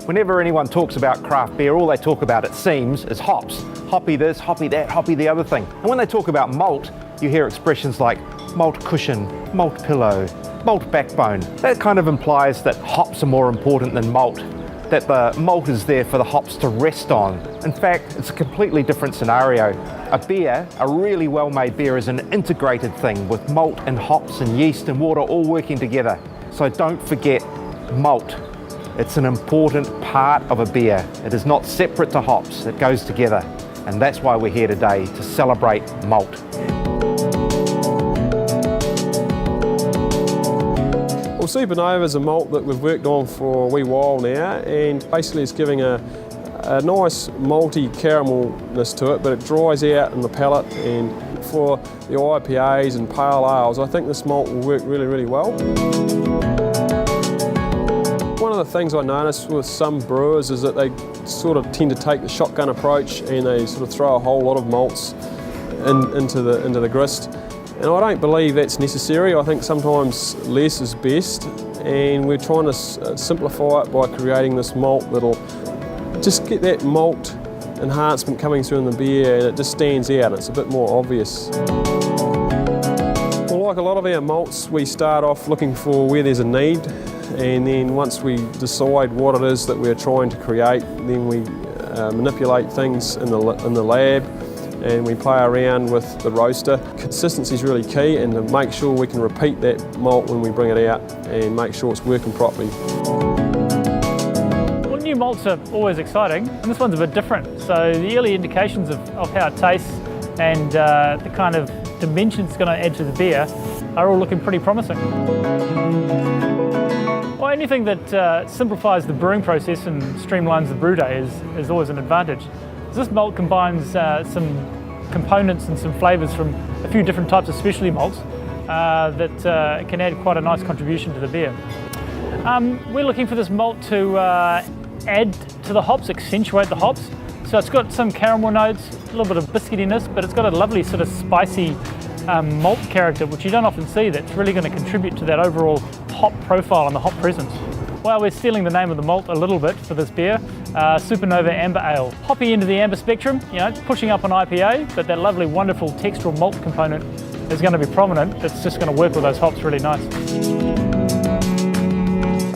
Whenever anyone talks about craft beer, all they talk about, it seems, is hops. Hoppy this, hoppy that, hoppy the other thing. And when they talk about malt, you hear expressions like malt cushion, malt pillow, malt backbone. That kind of implies that hops are more important than malt, that the malt is there for the hops to rest on. In fact, it's a completely different scenario. A beer, a really well-made beer, is an integrated thing with malt and hops and yeast and water all working together. So don't forget malt. It's an important part of a beer. It is not separate to hops, it goes together. And that's why we're here today, to celebrate malt. Well, Supernova is a malt that we've worked on for a wee while now, and basically it's giving a nice malty caramelness to it, but it dries out in the palate, and for the IPAs and pale ales, I think this malt will work really, really well. One of the things I noticed with some brewers is that they sort of tend to take the shotgun approach, and they sort of throw a whole lot of malts into the grist. And I don't believe that's necessary. I think sometimes less is best, and we're trying to simplify it by creating this malt that'll just get that malt enhancement coming through in the beer, and it just stands out. It's a bit more obvious. Well, like a lot of our malts, we start off looking for where there's a need, and then once we decide what it is that we're trying to create, then we manipulate things in the lab, and we play around with the roaster. Consistency is really key, and to make sure we can repeat that malt when we bring it out and make sure it's working properly. Well, new malts are always exciting, and this one's a bit different. So the early indications of how it tastes and the kind of dimension it's going to add to the beer are all looking pretty promising. Well, anything that simplifies the brewing process and streamlines the brew day is always an advantage. This malt combines some components and some flavours from a few different types of specialty malts that can add quite a nice contribution to the beer. We're looking for this malt to add to the hops, accentuate the hops. So it's got some caramel notes, a little bit of biscuitiness, but it's got a lovely sort of spicy malt character, which you don't often see, that's really going to contribute to that overall hop profile and the hop presence. Well, we're stealing the name of the malt a little bit for this beer, Supernova Amber Ale. Hoppy into the amber spectrum, you know, pushing up an IPA, but that lovely, wonderful textural malt component is going to be prominent. It's just going to work with those hops really nice.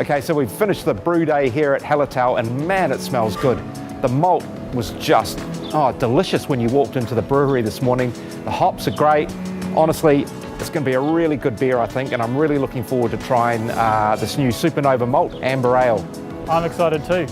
Okay, so we've finished the brew day here at Hallertau, and man, it smells good. The malt was just, delicious when you walked into the brewery this morning. The hops are great. Honestly, it's going to be a really good beer, I think, and I'm really looking forward to trying this new Supernova Malt Amber Ale. I'm excited too.